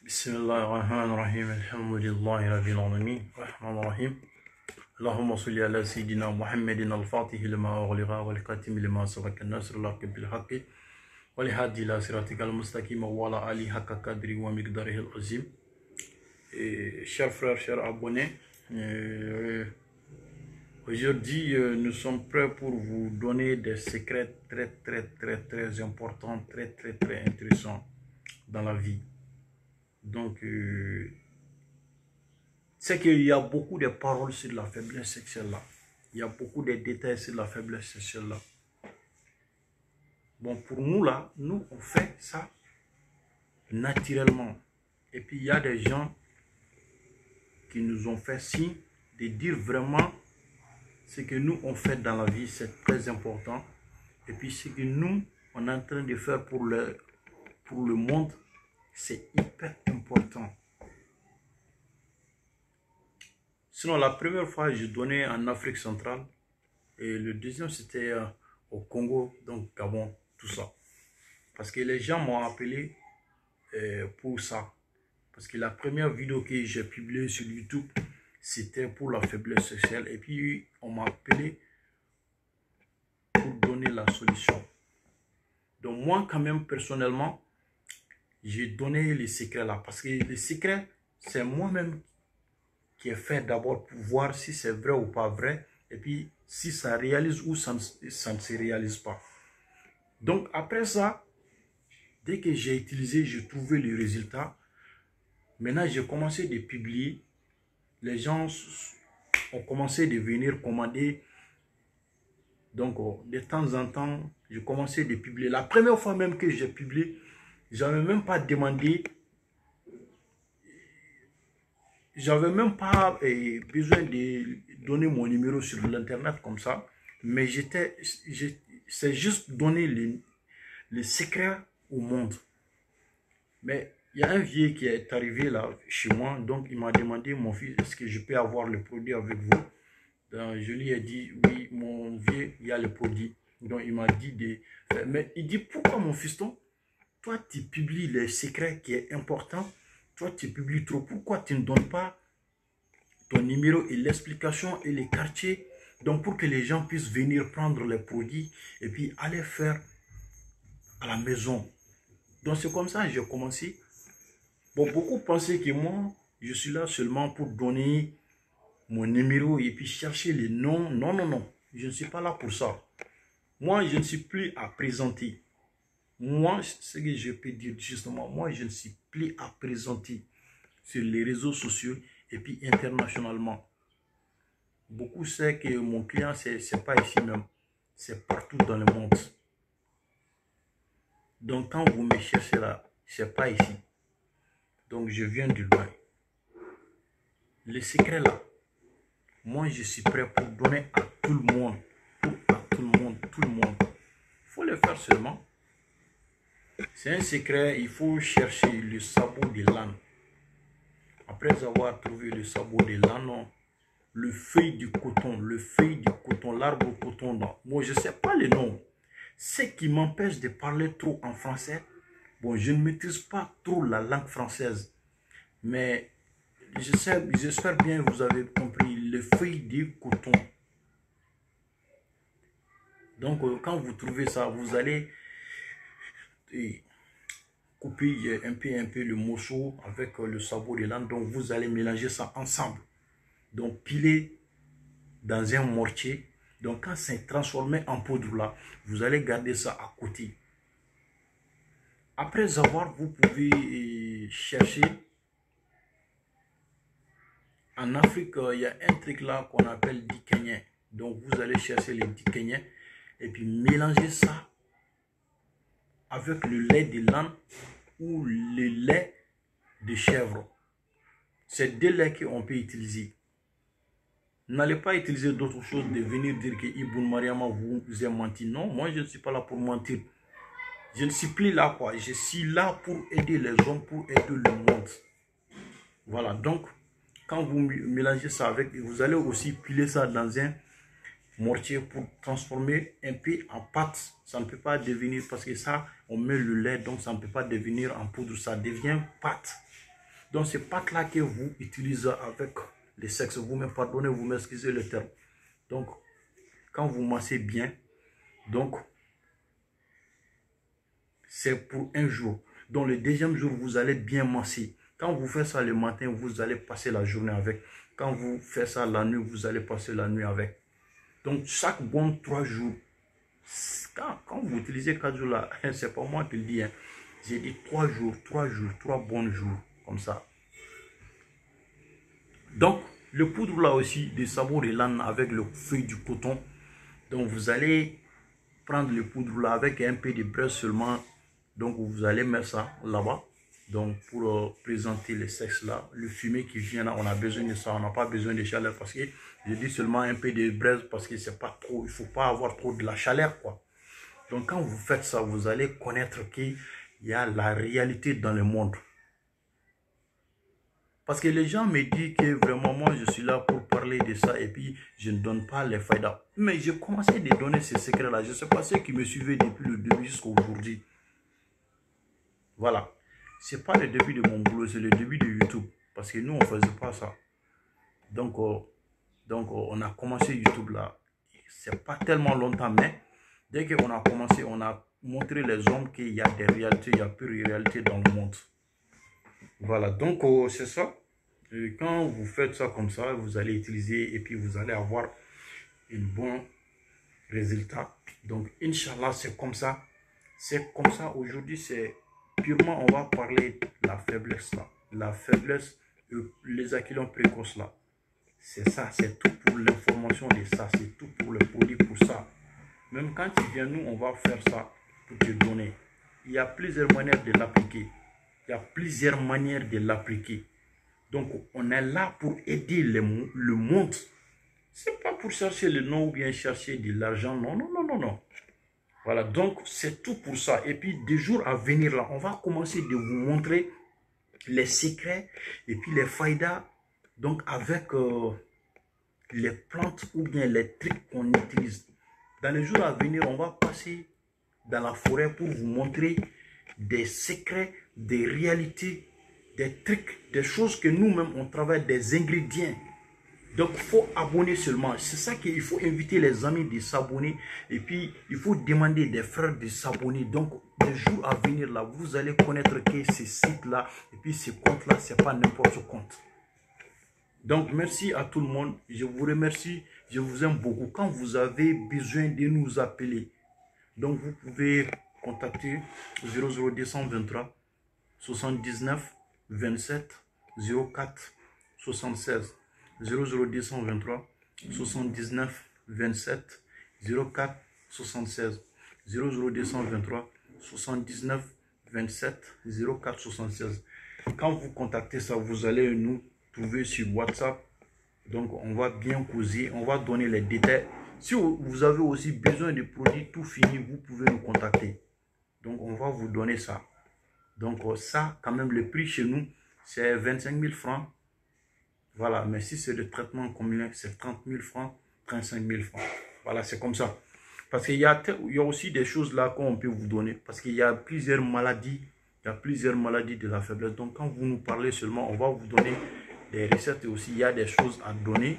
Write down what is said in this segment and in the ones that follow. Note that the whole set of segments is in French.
بسم الله الرحمن الرحيم الحمد لله رب العالمين الرحمن الرحيم اللهم صل على سيدنا محمد الفاتح لما أغلق والكاتم لما سبق الناصر الحق بالحق والهادي إلى صراطك المستقيم وعلى آله حق قدره ومقداره العظيم. Chers frères, chers abonnés, aujourd'hui nous sommes prêts pour vous donner des secrets très importants, très intéressants dans la vie. Donc, c'est qu'il y a beaucoup de paroles sur la faiblesse sexuelle là. Il y a beaucoup de détails sur la faiblesse sexuelle là. Bon, pour nous là, nous on fait ça naturellement. Et puis il y a des gens qui nous ont fait signe de dire vraiment ce que nous on fait dans la vie, c'est très important. Et puis ce que nous on est en train de faire pour le monde, c'est hyper important. Sinon, la première fois, je donnais en Afrique centrale. Et le deuxième, c'était au Congo, donc Gabon, tout ça. Parce que les gens m'ont appelé pour ça. Parce que la première vidéo que j'ai publiée sur YouTube, c'était pour la faiblesse sexuelle. Et puis, on m'a appelé pour donner la solution. Donc moi, quand même, personnellement, j'ai donné les secrets là. Parce que les secrets, c'est moi-même qui est fait d'abord pour voir si c'est vrai ou pas vrai. Et puis, si ça réalise ou ça ne se réalise pas. Donc, après ça, dès que j'ai utilisé, j'ai trouvé le résultat. Maintenant, j'ai commencé de publier. Les gens ont commencé de venir commander. Donc, de temps en temps, j'ai commencé de publier. La première fois même que j'ai publié, je n'avais même pas demandé. J'avais même pas besoin de donner mon numéro sur l'internet comme ça. Mais c'est juste donner le secret au monde. Mais il y a un vieux qui est arrivé là chez moi. Donc il m'a demandé, mon fils, est-ce que je peux avoir le produit avec vous? Donc, je lui ai dit, oui, mon vieux, il y a le produit. Donc il m'a dit mais il dit, pourquoi mon fiston? Toi, tu publies les secrets qui est important. Toi, tu publies trop. Pourquoi tu ne donnes pas ton numéro et l'explication et les quartiers? Donc, pour que les gens puissent venir prendre les produits et puis aller faire à la maison. Donc, c'est comme ça que j'ai commencé. Bon, beaucoup pensaient que moi, je suis là seulement pour donner mon numéro et puis chercher les noms. Non, non, non. Je ne suis pas là pour ça. Moi, je ne suis plus à présenter. Moi, ce que je peux dire justement, moi, je ne suis plus à présenter sur les réseaux sociaux et puis internationalement. Beaucoup savent que mon client, c'est pas ici même. C'est partout dans le monde. Donc, quand vous me cherchez là, c'est pas ici. Donc, je viens du loin. Le secret là, moi, je suis prêt pour donner à tout le monde. Tout le monde. Il faut le faire seulement. C'est un secret, il faut chercher le sabot de l'âne. Après avoir trouvé le sabot de l'âne, le feuille du coton, l'arbre coton. Moi, je ne sais pas le nom. Ce qui m'empêche de parler trop en français, bon, je ne maîtrise pas trop la langue française. Mais j'espère bien que vous avez compris, le feuille du coton. Donc, quand vous trouvez ça, vous allez couper un peu le morceau avec le sabot de l'âne. Donc, vous allez mélanger ça ensemble. Donc, piler dans un mortier. Donc, quand c'est transformé en poudre là, vous allez garder ça à côté. Après avoir, vous pouvez chercher. En Afrique, il y a un truc là qu'on appelle dikenye. Donc, vous allez chercher les dikenye et puis mélanger ça avec le lait de l'âne ou le lait de chèvre. C'est deux laits qu'on peut utiliser. N'allez pas utiliser d'autres choses de venir dire que Ibn Mariama vous a menti. Non, moi je ne suis pas là pour mentir. Je ne suis plus là quoi. Je suis là pour aider les hommes, pour aider le monde. Voilà, donc quand vous mélangez ça avec, vous allez aussi piler ça dans un mortier pour transformer un peu en pâte. Ça ne peut pas devenir, parce que ça, on met le lait, donc ça ne peut pas devenir en poudre, ça devient pâte. Donc, ces pâtes-là que vous utilisez avec les sexes, vous me pardonnez, vous m'excusez le terme. Donc, quand vous massez bien, donc, c'est pour un jour. Donc, le deuxième jour, vous allez bien masser. Quand vous faites ça le matin, vous allez passer la journée avec. Quand vous faites ça la nuit, vous allez passer la nuit avec. Donc, chaque bon 3 jours, quand vous utilisez 4 jours là, c'est pas moi qui le dis. Hein. J'ai dit 3 jours, 3 bons jours, comme ça. Donc, le poudre là aussi, de savon de l'âne avec le feuille du coton. Donc, vous allez prendre le poudre là avec un peu de braise seulement. Donc, vous allez mettre ça là-bas. Donc, pour présenter les sexes là, le fumet qui vient là, on a besoin de ça. On n'a pas besoin de chaleur parce que je dis seulement un peu de braise parce que c'est pas trop, il ne faut pas avoir trop de la chaleur, quoi. Donc, quand vous faites ça, vous allez connaître qu'il y a la réalité dans le monde. Parce que les gens me disent que vraiment, moi, je suis là pour parler de ça et puis je ne donne pas les faïdas. Mais j'ai commencé à donner ces secrets-là. Je ne sais pas ceux qui me suivaient depuis le début jusqu'à aujourd'hui. Voilà. Ce n'est pas le début de mon boulot, c'est le début de YouTube. Parce que nous, on ne faisait pas ça. Donc, on a commencé YouTube là. Ce n'est pas tellement longtemps, mais dès qu'on a commencé, on a montré les hommes qu'il y a des réalités, il y a plus de réalités dans le monde. Voilà, donc c'est ça. Et quand vous faites ça comme ça, vous allez utiliser et puis vous allez avoir un bon résultat. Donc, Inch'Allah, c'est comme ça. C'est comme ça. Aujourd'hui, c'est purement, on va parler de la faiblesse là. La faiblesse, les acquilons précoces là. C'est ça, c'est tout pour l'information de ça. C'est tout pour le produit, pour ça. Même quand tu viens, nous, on va faire ça pour te donner. Il y a plusieurs manières de l'appliquer. Il y a plusieurs manières de l'appliquer. Donc, on est là pour aider le monde. Ce n'est pas pour chercher le nom ou bien chercher de l'argent. Non, non, non, non, non. Voilà, donc c'est tout pour ça. Et puis, des jours à venir, là, on va commencer de vous montrer les secrets et puis les faïdas. Donc, avec les plantes ou bien les trucs qu'on utilise. Dans les jours à venir, on va passer dans la forêt pour vous montrer des secrets, des réalités, des trucs, des choses que nous-mêmes, on travaille, des ingrédients. Donc, il faut abonner seulement. C'est ça qu'il faut inviter les amis de s'abonner. Et puis, il faut demander des frères de s'abonner. Donc, les jours à venir, là, vous allez connaître que ces sites-là, et puis ces comptes-là, ce n'est pas n'importe quel compte. Donc, merci à tout le monde. Je vous remercie. Je vous aime beaucoup. Quand vous avez besoin de nous appeler, donc vous pouvez contacter 00223 79 27 04 76 00223 79 27 04 76 00223 79 27 04 76. Quand vous contactez ça, vous allez nous trouver sur WhatsApp. Donc, on va bien causer, on va donner les détails. Si vous avez aussi besoin de produits tout finis, vous pouvez nous contacter. Donc, on va vous donner ça. Donc, ça, quand même, le prix chez nous, c'est 25 000 francs. Voilà, mais si c'est le traitement combien, c'est 30 000 francs, 35 000 francs. Voilà, c'est comme ça. Parce qu'il y a aussi des choses là qu'on peut vous donner. Parce qu'il y a plusieurs maladies. Il y a plusieurs maladies de la faiblesse. Donc, quand vous nous parlez seulement, on va vous donner des recettes et aussi, il y a des choses à donner.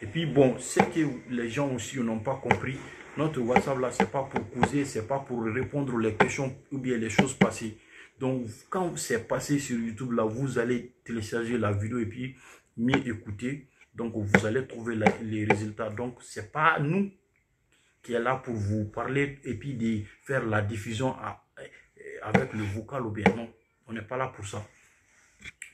Et puis, bon, ce que les gens aussi n'ont pas compris, notre WhatsApp là, c'est pas pour causer, c'est pas pour répondre aux questions ou bien les choses passées. Donc, quand c'est passé sur YouTube là, vous allez télécharger la vidéo et puis mieux écouter. Donc, vous allez trouver les résultats. Donc, c'est pas nous qui est là pour vous parler et puis de faire la diffusion avec le vocal ou bien non. On n'est pas là pour ça.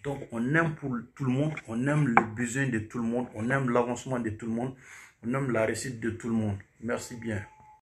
Donc, on aime pour tout le monde, on aime le besoin de tout le monde, on aime l'avancement de tout le monde, on aime la réussite de tout le monde. Merci bien.